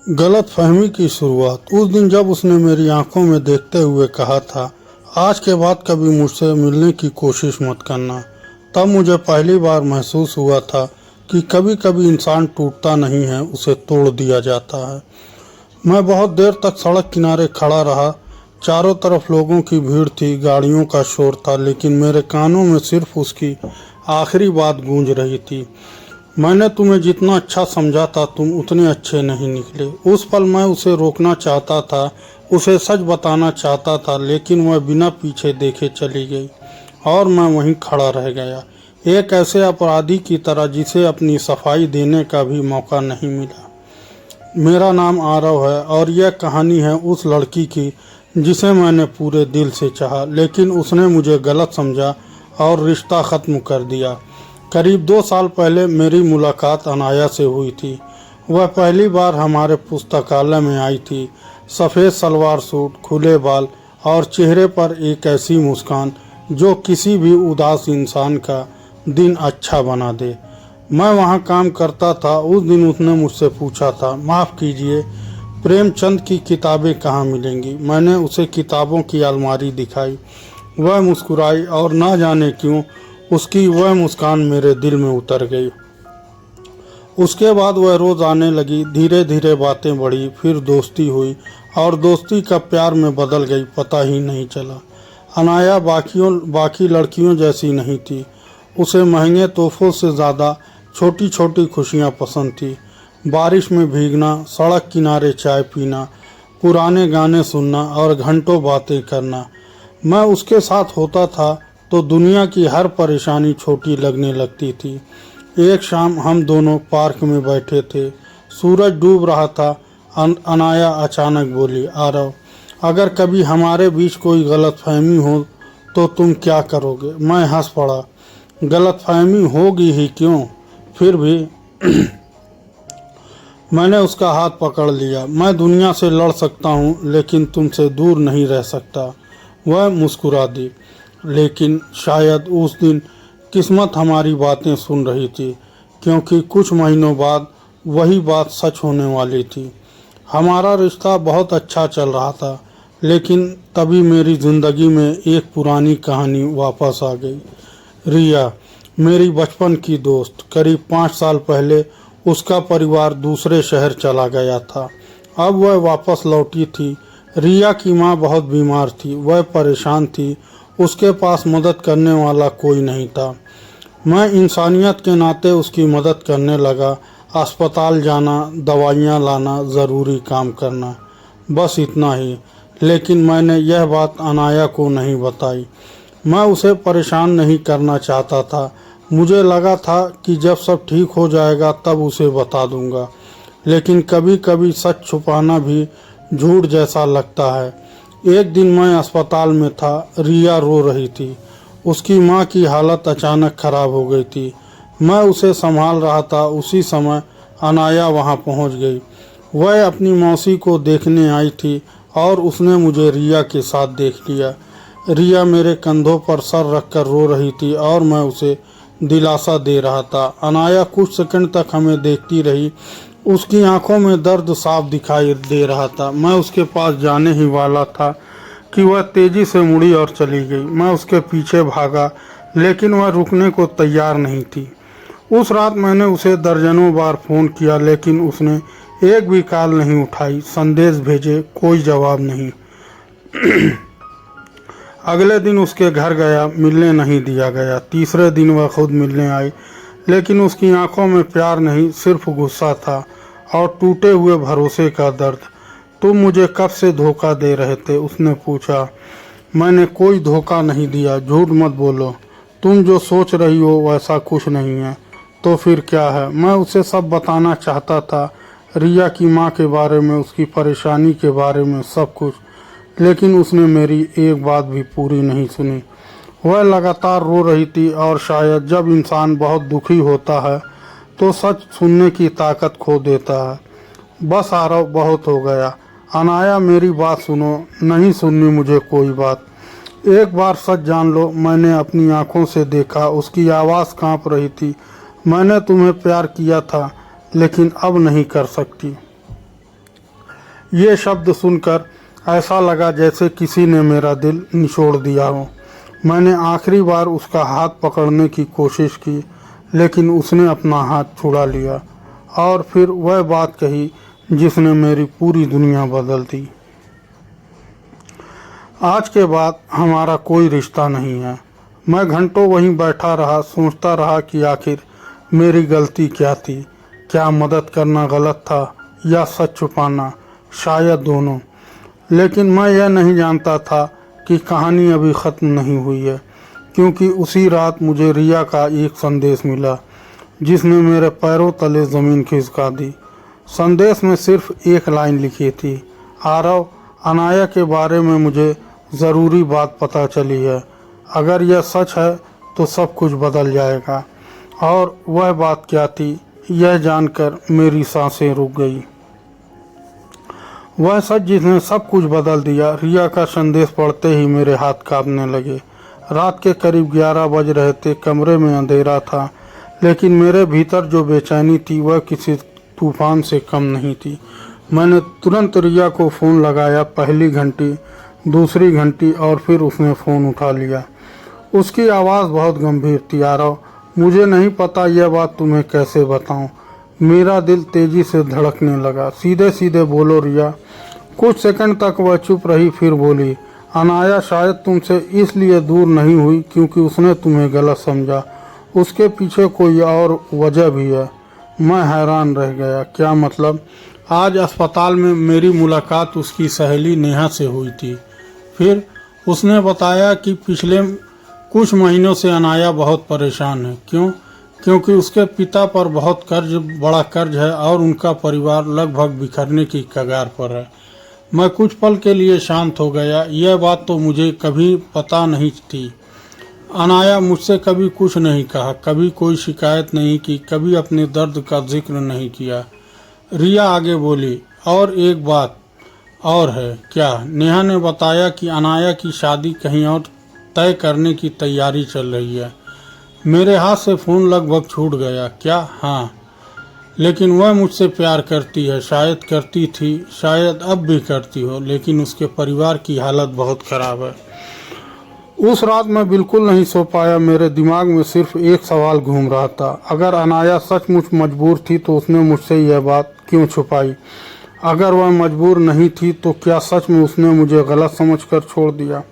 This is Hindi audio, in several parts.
गलतफहमी की शुरुआत उस दिन जब उसने मेरी आंखों में देखते हुए कहा था, आज के बाद कभी मुझसे मिलने की कोशिश मत करना। तब मुझे पहली बार महसूस हुआ था कि कभी कभी इंसान टूटता नहीं है, उसे तोड़ दिया जाता है। मैं बहुत देर तक सड़क किनारे खड़ा रहा। चारों तरफ लोगों की भीड़ थी, गाड़ियों का शोर था, लेकिन मेरे कानों में सिर्फ उसकी आखिरी बात गूंज रही थी। मैंने तुम्हें जितना अच्छा समझा था, तुम उतने अच्छे नहीं निकले। उस पल मैं उसे रोकना चाहता था, उसे सच बताना चाहता था, लेकिन वह बिना पीछे देखे चली गई और मैं वहीं खड़ा रह गया, एक ऐसे अपराधी की तरह जिसे अपनी सफाई देने का भी मौका नहीं मिला। मेरा नाम आरव है और यह कहानी है उस लड़की की जिसे मैंने पूरे दिल से चाहा, लेकिन उसने मुझे गलत समझा और रिश्ता ख़त्म कर दिया। करीब 2 साल पहले मेरी मुलाकात अनाया से हुई थी। वह पहली बार हमारे पुस्तकालय में आई थी। सफ़ेद सलवार सूट, खुले बाल और चेहरे पर एक ऐसी मुस्कान जो किसी भी उदास इंसान का दिन अच्छा बना दे। मैं वहाँ काम करता था। उस दिन उसने मुझसे पूछा था, माफ़ कीजिए, प्रेमचंद की किताबें कहाँ मिलेंगी। मैंने उसे किताबों की अलमारी दिखाई। वह मुस्कुराई और ना जाने क्यों उसकी वह मुस्कान मेरे दिल में उतर गई। उसके बाद वह रोज़ आने लगी। धीरे धीरे बातें बढ़ी, फिर दोस्ती हुई और दोस्ती का प्यार में बदल गई, पता ही नहीं चला। अनाया बाकी लड़कियों जैसी नहीं थी। उसे महंगे तोहफों से ज़्यादा छोटी छोटी खुशियाँ पसंद थी। बारिश में भीगना, सड़क किनारे चाय पीना, पुराने गाने सुनना और घंटों बातें करना। मैं उसके साथ होता था तो दुनिया की हर परेशानी छोटी लगने लगती थी। एक शाम हम दोनों पार्क में बैठे थे, सूरज डूब रहा था। अनाया अचानक बोली, आरव, अगर कभी हमारे बीच कोई गलतफहमी हो तो तुम क्या करोगे? मैं हंस पड़ा। गलतफहमी होगी ही क्यों, फिर भी मैंने उसका हाथ पकड़ लिया। मैं दुनिया से लड़ सकता हूँ, लेकिन तुमसे दूर नहीं रह सकता। वह मुस्कुरा दी। लेकिन शायद उस दिन किस्मत हमारी बातें सुन रही थी, क्योंकि कुछ महीनों बाद वही बात सच होने वाली थी। हमारा रिश्ता बहुत अच्छा चल रहा था, लेकिन तभी मेरी ज़िंदगी में एक पुरानी कहानी वापस आ गई। रिया, मेरी बचपन की दोस्त। करीब 5 साल पहले उसका परिवार दूसरे शहर चला गया था। अब वह वापस लौटी थी। रिया की माँ बहुत बीमार थी, वह परेशान थी, उसके पास मदद करने वाला कोई नहीं था। मैं इंसानियत के नाते उसकी मदद करने लगा। अस्पताल जाना, दवाइयाँ लाना, ज़रूरी काम करना, बस इतना ही। लेकिन मैंने यह बात अनाया को नहीं बताई। मैं उसे परेशान नहीं करना चाहता था। मुझे लगा था कि जब सब ठीक हो जाएगा तब उसे बता दूंगा, लेकिन कभी कभी सच छुपाना भी झूठ जैसा लगता है। एक दिन मैं अस्पताल में था। रिया रो रही थी। उसकी माँ की हालत अचानक खराब हो गई थी। मैं उसे संभाल रहा था। उसी समय अनाया वहाँ पहुँच गई। वह अपनी मौसी को देखने आई थी और उसने मुझे रिया के साथ देख लिया। रिया मेरे कंधों पर सर रखकर रो रही थी और मैं उसे दिलासा दे रहा था। अनाया कुछ सेकंड तक हमें देखती रही। उसकी आंखों में दर्द साफ दिखाई दे रहा था। मैं उसके पास जाने ही वाला था कि वह तेजी से मुड़ी और चली गई। मैं उसके पीछे भागा, लेकिन वह रुकने को तैयार नहीं थी। उस रात मैंने उसे दर्जनों बार फ़ोन किया, लेकिन उसने एक भी कॉल नहीं उठाई। संदेश भेजे, कोई जवाब नहीं। अगले दिन उसके घर गया, मिलने नहीं दिया गया। तीसरे दिन वह खुद मिलने आई, लेकिन उसकी आंखों में प्यार नहीं, सिर्फ गुस्सा था और टूटे हुए भरोसे का दर्द। तुम मुझे कब से धोखा दे रहे थे? उसने पूछा। मैंने कोई धोखा नहीं दिया, झूठ मत बोलो। तुम जो सोच रही हो वैसा कुछ नहीं है। तो फिर क्या है? मैं उसे सब बताना चाहता था, रिया की माँ के बारे में, उसकी परेशानी के बारे में, सब कुछ। लेकिन उसने मेरी एक बात भी पूरी नहीं सुनी। वह लगातार रो रही थी और शायद जब इंसान बहुत दुखी होता है तो सच सुनने की ताकत खो देता है। बस आरव, बहुत हो गया। अनाया, मेरी बात सुनो। नहीं सुननी मुझे कोई बात। एक बार सच जान लो, मैंने अपनी आंखों से देखा, उसकी आवाज़ कांप रही थी। मैंने तुम्हें प्यार किया था, लेकिन अब नहीं कर सकती। ये शब्द सुनकर ऐसा लगा जैसे किसी ने मेरा दिल निचोड़ दिया हो। मैंने आखिरी बार उसका हाथ पकड़ने की कोशिश की, लेकिन उसने अपना हाथ छुड़ा लिया और फिर वह बात कही जिसने मेरी पूरी दुनिया बदल दी। आज के बाद हमारा कोई रिश्ता नहीं है। मैं घंटों वहीं बैठा रहा, सोचता रहा कि आखिर मेरी गलती क्या थी। क्या मदद करना गलत था या सच छुपाना? शायद दोनों। लेकिन मैं यह नहीं जानता था कि कहानी अभी ख़त्म नहीं हुई है, क्योंकि उसी रात मुझे रिया का एक संदेश मिला जिसने मेरे पैरों तले ज़मीन खिसका दी। संदेश में सिर्फ एक लाइन लिखी थी, आरव, अनाया के बारे में मुझे ज़रूरी बात पता चली है। अगर यह सच है तो सब कुछ बदल जाएगा। और वह बात क्या थी, यह जानकर मेरी सांसें रुक गई। वह सच जिसने सब कुछ बदल दिया। रिया का संदेश पढ़ते ही मेरे हाथ कांपने लगे। रात के करीब 11 बज रहे थे। कमरे में अंधेरा था, लेकिन मेरे भीतर जो बेचैनी थी वह किसी तूफान से कम नहीं थी। मैंने तुरंत रिया को फ़ोन लगाया। पहली घंटी, दूसरी घंटी और फिर उसने फ़ोन उठा लिया। उसकी आवाज़ बहुत गंभीर थी। आरव, मुझे नहीं पता यह बात तुम्हें कैसे बताऊं। मेरा दिल तेजी से धड़कने लगा। सीधे सीधे बोलो रिया। कुछ सेकंड तक वह चुप रही, फिर बोली, अनाया शायद तुमसे इसलिए दूर नहीं हुई क्योंकि उसने तुम्हें गलत समझा। उसके पीछे कोई और वजह भी है। मैं हैरान रह गया। क्या मतलब? आज अस्पताल में मेरी मुलाकात उसकी सहेली नेहा से हुई थी। फिर उसने बताया कि पिछले कुछ महीनों से अनाया बहुत परेशान है। क्यों? क्योंकि उसके पिता पर बहुत बड़ा कर्ज है और उनका परिवार लगभग बिखरने की कगार पर है। मैं कुछ पल के लिए शांत हो गया। यह बात तो मुझे कभी पता नहीं थी। अनाया मुझसे कभी कुछ नहीं कहा, कभी कोई शिकायत नहीं की, कभी अपने दर्द का जिक्र नहीं किया। रिया आगे बोली, और एक बात और है। क्या? नेहा ने बताया कि अनाया की शादी कहीं और तय करने की तैयारी चल रही है। मेरे हाथ से फ़ोन लगभग छूट गया। क्या? हाँ, लेकिन वह मुझसे प्यार करती है। शायद करती थी, शायद अब भी करती हो, लेकिन उसके परिवार की हालत बहुत ख़राब है। उस रात मैं बिल्कुल नहीं सो पाया। मेरे दिमाग में सिर्फ एक सवाल घूम रहा था, अगर अनाया सचमुच मजबूर थी तो उसने मुझसे यह बात क्यों छुपाई? अगर वह मजबूर नहीं थी तो क्या सच में उसने मुझे गलत समझकर छोड़ दिया?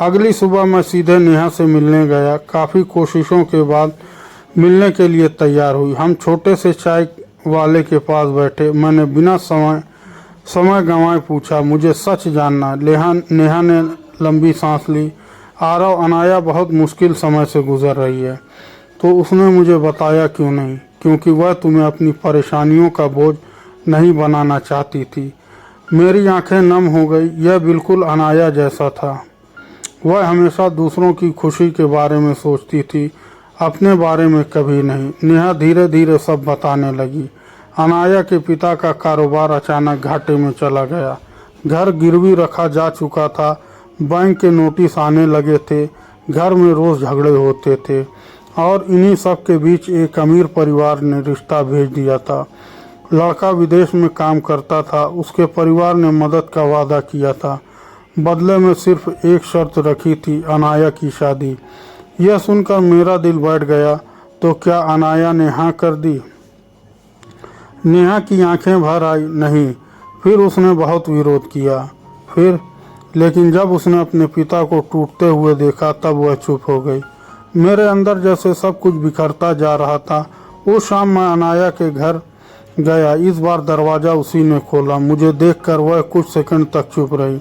अगली सुबह मैं सीधे नेहा से मिलने गया। काफ़ी कोशिशों के बाद मिलने के लिए तैयार हुई। हम छोटे से चाय वाले के पास बैठे। मैंने बिना समय गंवाए पूछा, मुझे सच जानना। नेहा ने लंबी सांस ली। आरव, अनाया बहुत मुश्किल समय से गुजर रही है। तो उसने मुझे बताया क्यों नहीं? क्योंकि वह तुम्हें अपनी परेशानियों का बोझ नहीं बनाना चाहती थी। मेरी आंखें नम हो गई। यह बिल्कुल अनाया जैसा था। वह हमेशा दूसरों की खुशी के बारे में सोचती थी, अपने बारे में कभी नहीं। नेहा धीरे धीरे सब बताने लगी। अनाया के पिता का कारोबार अचानक घाटे में चला गया। घर गिरवी रखा जा चुका था। बैंक के नोटिस आने लगे थे। घर में रोज़ झगड़े होते थे। और इन्हीं सब के बीच एक अमीर परिवार ने रिश्ता भेज दिया था। लड़का विदेश में काम करता था। उसके परिवार ने मदद का वादा किया था। बदले में सिर्फ एक शर्त रखी थी, अनाया की शादी। यह सुनकर मेरा दिल बैठ गया। तो क्या अनाया ने हाँ कर दी? नेहा की आंखें भर आई। नहीं। फिर उसने बहुत विरोध किया। लेकिन जब उसने अपने पिता को टूटते हुए देखा तब वह चुप हो गई। मेरे अंदर जैसे सब कुछ बिखरता जा रहा था। उस शाम मैं अनाया के घर गया। इस बार दरवाज़ा उसी ने खोला। मुझे देखकर वह कुछ सेकंड तक चुप रही।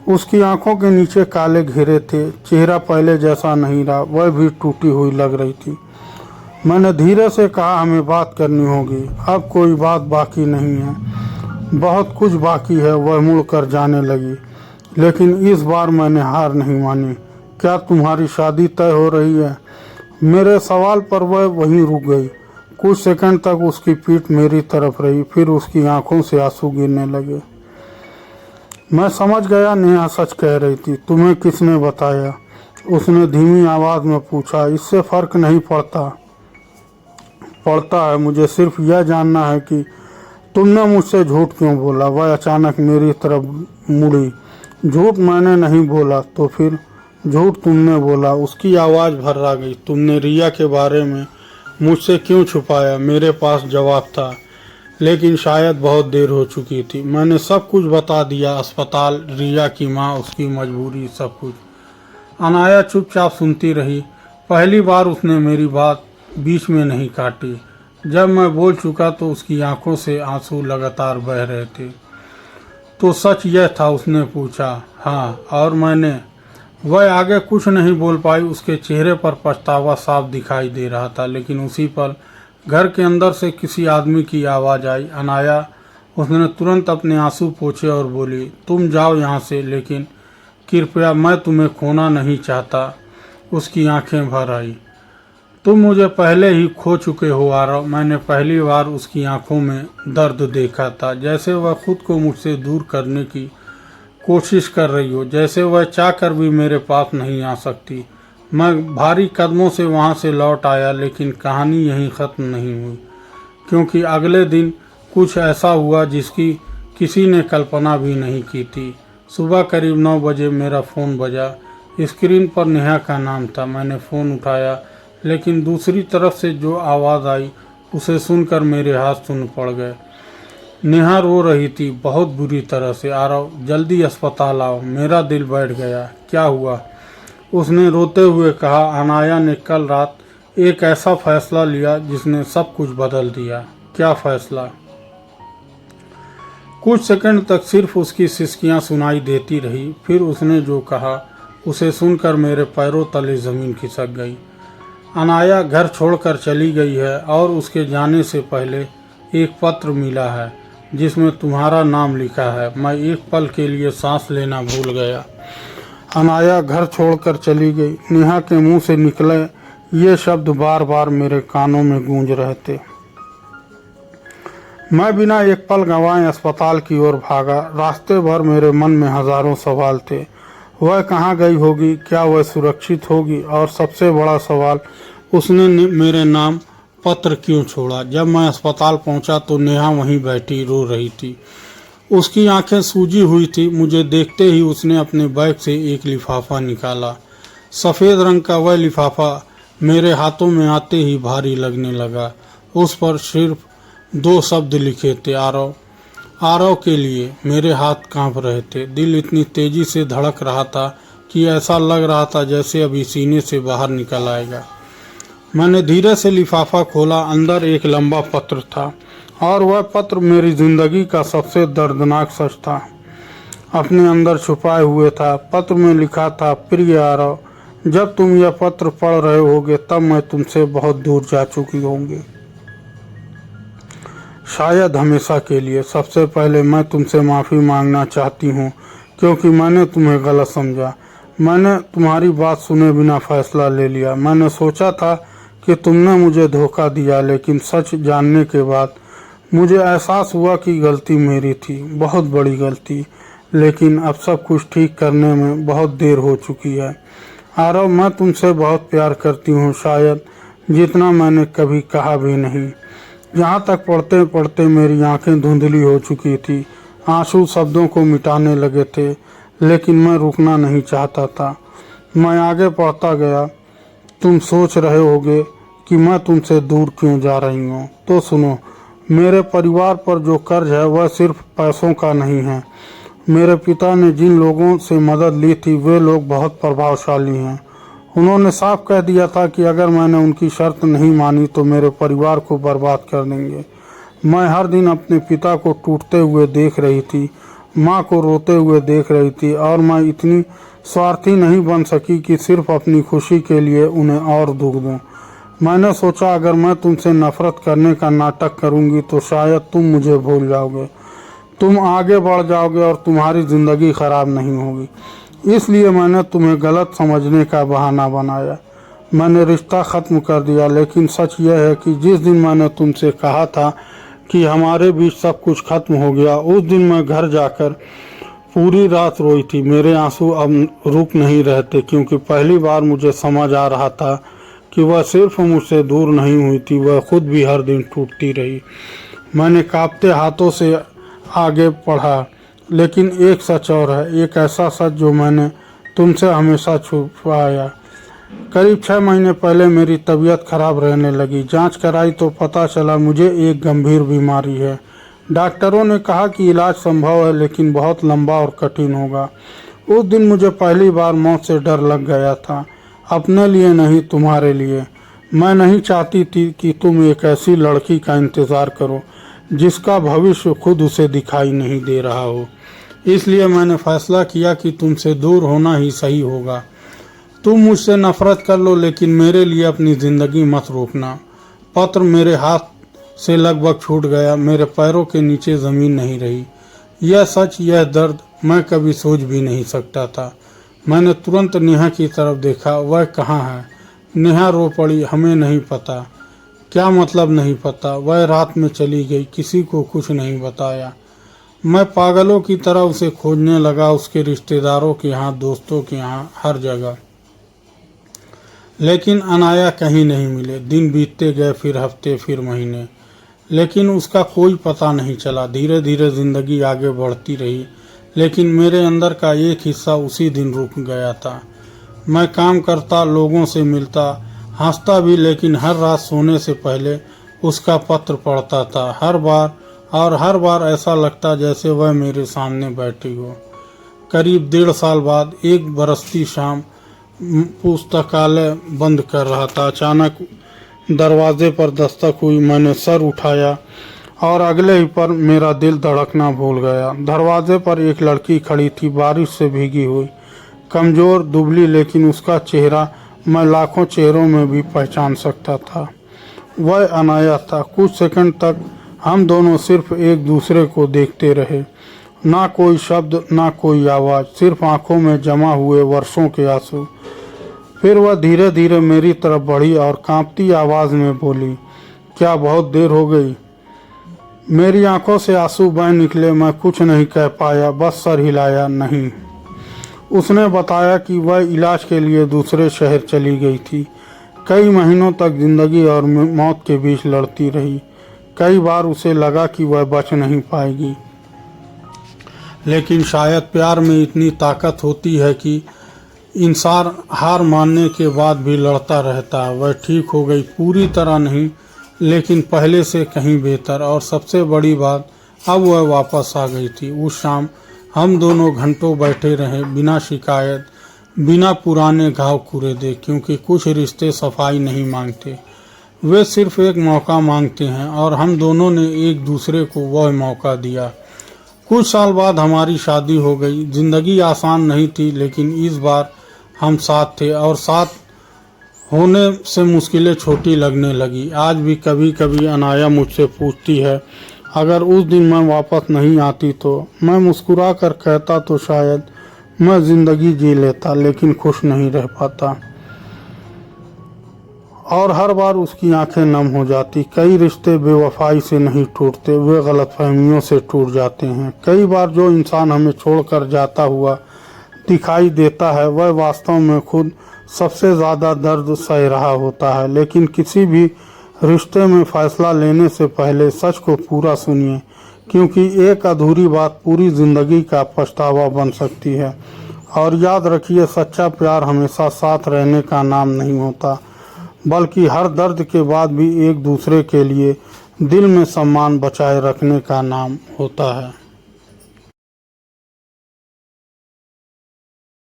उसकी आंखों के नीचे काले घेरे थे। चेहरा पहले जैसा नहीं रहा, वह भी टूटी हुई लग रही थी। मैंने धीरे से कहा, हमें बात करनी होगी। अब कोई बात बाकी नहीं है, बहुत कुछ बाकी है। वह मुड़कर जाने लगी, लेकिन इस बार मैंने हार नहीं मानी। क्या तुम्हारी शादी तय हो रही है? मेरे सवाल पर वह वहीं रुक गई। कुछ सेकंड तक उसकी पीठ मेरी तरफ रही, फिर उसकी आंखों से आंसू गिरने लगे। मैं समझ गया नेहा सच कह रही थी। तुम्हें किसने बताया? उसने धीमी आवाज़ में पूछा। इससे फ़र्क नहीं पड़ता है। मुझे सिर्फ यह जानना है कि तुमने मुझसे झूठ क्यों बोला? वह अचानक मेरी तरफ मुड़ी। झूठ मैंने नहीं बोला। तो फिर झूठ तुमने बोला। उसकी आवाज़ भर्रा गई। तुमने रिया के बारे में मुझसे क्यों छुपाया? मेरे पास जवाब था, लेकिन शायद बहुत देर हो चुकी थी। मैंने सब कुछ बता दिया, अस्पताल, रिया की माँ, उसकी मजबूरी, सब कुछ। अनाया चुपचाप सुनती रही। पहली बार उसने मेरी बात बीच में नहीं काटी। जब मैं बोल चुका तो उसकी आंखों से आंसू लगातार बह रहे थे। तो सच यह था? उसने पूछा। हाँ, और मैंने। वह आगे कुछ नहीं बोल पाई। उसके चेहरे पर पछतावा साफ दिखाई दे रहा था। लेकिन उसी पर घर के अंदर से किसी आदमी की आवाज़ आई, अनाया। उसने तुरंत अपने आंसू पोंछे और बोली, तुम जाओ यहाँ से, लेकिन कृपया, मैं तुम्हें खोना नहीं चाहता। उसकी आंखें भर आई। तुम मुझे पहले ही खो चुके हो आरव। मैंने पहली बार उसकी आंखों में दर्द देखा था, जैसे वह खुद को मुझसे दूर करने की कोशिश कर रही हो, जैसे वह चाहकर भी मेरे पास नहीं आ सकती। मैं भारी कदमों से वहां से लौट आया, लेकिन कहानी यहीं ख़त्म नहीं हुई, क्योंकि अगले दिन कुछ ऐसा हुआ जिसकी किसी ने कल्पना भी नहीं की थी। सुबह करीब 9 बजे मेरा फ़ोन बजा। स्क्रीन पर नेहा का नाम था। मैंने फ़ोन उठाया, लेकिन दूसरी तरफ से जो आवाज़ आई उसे सुनकर मेरे हाथ सुन पड़ गए। नेहा रो रही थी, बहुत बुरी तरह से। आरव, जल्दी अस्पताल आओ। मेरा दिल बैठ गया। क्या हुआ? उसने रोते हुए कहा, अनाया ने कल रात एक ऐसा फैसला लिया जिसने सब कुछ बदल दिया। क्या फैसला? कुछ सेकंड तक सिर्फ उसकी सिसकियां सुनाई देती रही। फिर उसने जो कहा उसे सुनकर मेरे पैरों तले ज़मीन खिसक गई। अनाया घर छोड़कर चली गई है, और उसके जाने से पहले एक पत्र मिला है जिसमें तुम्हारा नाम लिखा है। मैं एक पल के लिए सांस लेना भूल गया। अनाया घर छोड़कर चली गई। नेहा के मुंह से निकले ये शब्द बार बार मेरे कानों में गूंज रहे थे। मैं बिना एक पल गंवाए अस्पताल की ओर भागा। रास्ते भर मेरे मन में हजारों सवाल थे। वह कहाँ गई होगी? क्या वह सुरक्षित होगी? और सबसे बड़ा सवाल, उसने मेरे नाम पत्र क्यों छोड़ा? जब मैं अस्पताल पहुंचा तो नेहा वहीं बैठी रो रही थी। उसकी आंखें सूजी हुई थी। मुझे देखते ही उसने अपने बैग से एक लिफाफा निकाला। सफ़ेद रंग का वह लिफाफा मेरे हाथों में आते ही भारी लगने लगा। उस पर सिर्फ 2 शब्द लिखे थे, आरव। आरव के लिए। मेरे हाथ कांप रहे थे। दिल इतनी तेजी से धड़क रहा था कि ऐसा लग रहा था जैसे अभी सीने से बाहर निकल आएगा। मैंने धीरे से लिफाफा खोला। अंदर एक लंबा पत्र था, और वह पत्र मेरी जिंदगी का सबसे दर्दनाक सच था अपने अंदर छुपाए हुए था। पत्र में लिखा था, प्रिय आरव, जब तुम यह पत्र पढ़ रहे होगे तब मैं तुमसे बहुत दूर जा चुकी होंगी, शायद हमेशा के लिए। सबसे पहले मैं तुमसे माफ़ी मांगना चाहती हूँ, क्योंकि मैंने तुम्हें गलत समझा। मैंने तुम्हारी बात सुने बिना फैसला ले लिया। मैंने सोचा था कि तुमने मुझे धोखा दिया, लेकिन सच जानने के बाद मुझे एहसास हुआ कि गलती मेरी थी, बहुत बड़ी गलती। लेकिन अब सब कुछ ठीक करने में बहुत देर हो चुकी है। आरव, मैं तुमसे बहुत प्यार करती हूँ, शायद जितना मैंने कभी कहा भी नहीं। यहाँ तक पढ़ते पढ़ते मेरी आंखें धुंधली हो चुकी थी। आंसू शब्दों को मिटाने लगे थे, लेकिन मैं रुकना नहीं चाहता था। मैं आगे पढ़ता गया। तुम सोच रहे होगे कि मैं तुमसे दूर क्यों जा रही हूँ, तो सुनो। मेरे परिवार पर जो कर्ज है वह सिर्फ पैसों का नहीं है। मेरे पिता ने जिन लोगों से मदद ली थी वे लोग बहुत प्रभावशाली हैं। उन्होंने साफ कह दिया था कि अगर मैंने उनकी शर्त नहीं मानी तो मेरे परिवार को बर्बाद कर देंगे। मैं हर दिन अपने पिता को टूटते हुए देख रही थी, माँ को रोते हुए देख रही थी, और मैं इतनी स्वार्थी नहीं बन सकी कि सिर्फ अपनी खुशी के लिए उन्हें और दुख दूं। मैंने सोचा अगर मैं तुमसे नफरत करने का नाटक करूंगी तो शायद तुम मुझे भूल जाओगे, तुम आगे बढ़ जाओगे और तुम्हारी ज़िंदगी ख़राब नहीं होगी। इसलिए मैंने तुम्हें गलत समझने का बहाना बनाया। मैंने रिश्ता ख़त्म कर दिया। लेकिन सच यह है कि जिस दिन मैंने तुमसे कहा था कि हमारे बीच सब कुछ खत्म हो गया, उस दिन मैं घर जाकर पूरी रात रोई थी। मेरे आंसू अब रुक नहीं रहते, क्योंकि पहली बार मुझे समझ आ रहा था कि वह सिर्फ मुझसे दूर नहीं हुई थी, वह खुद भी हर दिन टूटती रही। मैंने कांपते हाथों से आगे पढ़ा, लेकिन एक सच और है, एक ऐसा सच जो मैंने तुमसे हमेशा छुपाया। करीब 6 महीने पहले मेरी तबीयत खराब रहने लगी। जांच कराई तो पता चला मुझे एक गंभीर बीमारी है। डॉक्टरों ने कहा कि इलाज संभव है, लेकिन बहुत लंबा और कठिन होगा। उस दिन मुझे पहली बार मौत से डर लग गया था, अपने लिए नहीं, तुम्हारे लिए। मैं नहीं चाहती थी कि तुम एक ऐसी लड़की का इंतज़ार करो जिसका भविष्य खुद उसे दिखाई नहीं दे रहा हो। इसलिए मैंने फैसला किया कि तुमसे दूर होना ही सही होगा। तुम मुझसे नफरत कर लो, लेकिन मेरे लिए अपनी ज़िंदगी मत रोकना। पत्र मेरे हाथ से लगभग छूट गया, मेरे पैरों के नीचे ज़मीन नहीं रही। यह सच, यह दर्द मैं कभी सोच भी नहीं सकता था। मैंने तुरंत नेहा की तरफ देखा। वह कहाँ है? नेहा रो पड़ी। हमें नहीं पता। क्या मतलब नहीं पता? वह रात में चली गई, किसी को कुछ नहीं बताया। मैं पागलों की तरह उसे खोजने लगा, उसके रिश्तेदारों के यहाँ, दोस्तों के यहाँ, हर जगह। लेकिन अनाया कहीं नहीं मिले। दिन बीतते गए, फिर हफ्ते, फिर महीने, लेकिन उसका कोई पता नहीं चला। धीरे धीरे जिंदगी आगे बढ़ती रही, लेकिन मेरे अंदर का एक हिस्सा उसी दिन रुक गया था। मैं काम करता, लोगों से मिलता, हंसता भी, लेकिन हर रात सोने से पहले उसका पत्र पढ़ता था। हर बार ऐसा लगता जैसे वह मेरे सामने बैठी हो। करीब 1.5 साल बाद एक बरसती शाम पुस्तकालय बंद कर रहा था। अचानक दरवाजे पर दस्तक हुई। मैंने सर उठाया और अगले ही पर मेरा दिल धड़कना भूल गया। दरवाजे पर एक लड़की खड़ी थी, बारिश से भीगी हुई, कमज़ोर, दुबली, लेकिन उसका चेहरा मैं लाखों चेहरों में भी पहचान सकता था। वह अनाया था। कुछ सेकंड तक हम दोनों सिर्फ एक दूसरे को देखते रहे। ना कोई शब्द, ना कोई आवाज़, सिर्फ आंखों में जमा हुए वर्षों के आंसू। फिर वह धीरे धीरे मेरी तरफ बढ़ी और कांपती आवाज़ में बोली, क्या बहुत देर हो गई? मेरी आंखों से आंसू बह निकले। मैं कुछ नहीं कह पाया, बस सर हिलाया। नहीं। उसने बताया कि वह इलाज के लिए दूसरे शहर चली गई थी। कई महीनों तक जिंदगी और मौत के बीच लड़ती रही। कई बार उसे लगा कि वह बच नहीं पाएगी, लेकिन शायद प्यार में इतनी ताकत होती है कि इंसान हार मानने के बाद भी लड़ता रहता है। वह ठीक हो गई, पूरी तरह नहीं, लेकिन पहले से कहीं बेहतर। और सबसे बड़ी बात, अब वह वापस आ गई थी। उस शाम हम दोनों घंटों बैठे रहे, बिना शिकायत, बिना पुराने घाव कुरेदे, क्योंकि कुछ रिश्ते सफाई नहीं मांगते, वे सिर्फ एक मौका मांगते हैं, और हम दोनों ने एक दूसरे को वह मौका दिया। कुछ साल बाद हमारी शादी हो गई। जिंदगी आसान नहीं थी, लेकिन इस बार हम साथ थे, और साथ होने से मुश्किलें छोटी लगने लगी। आज भी कभी कभी अनाया मुझसे पूछती है, अगर उस दिन मैं वापस नहीं आती तो? मैं मुस्कुरा कर कहता तो शायद मैं ज़िंदगी जी लेता, लेकिन खुश नहीं रह पाता। और हर बार उसकी आंखें नम हो जाती। कई रिश्ते बेवफाई से नहीं टूटते, वे गलतफहमियों से टूट जाते हैं। कई बार जो इंसान हमें छोड़कर जाता हुआ दिखाई देता है, वह वास्तव में खुद सबसे ज़्यादा दर्द सह रहा होता है। लेकिन किसी भी रिश्ते में फैसला लेने से पहले सच को पूरा सुनिए, क्योंकि एक अधूरी बात पूरी ज़िंदगी का पछतावा बन सकती है। और याद रखिए, सच्चा प्यार हमेशा साथ रहने का नाम नहीं होता, बल्कि हर दर्द के बाद भी एक दूसरे के लिए दिल में सम्मान बचाए रखने का नाम होता है।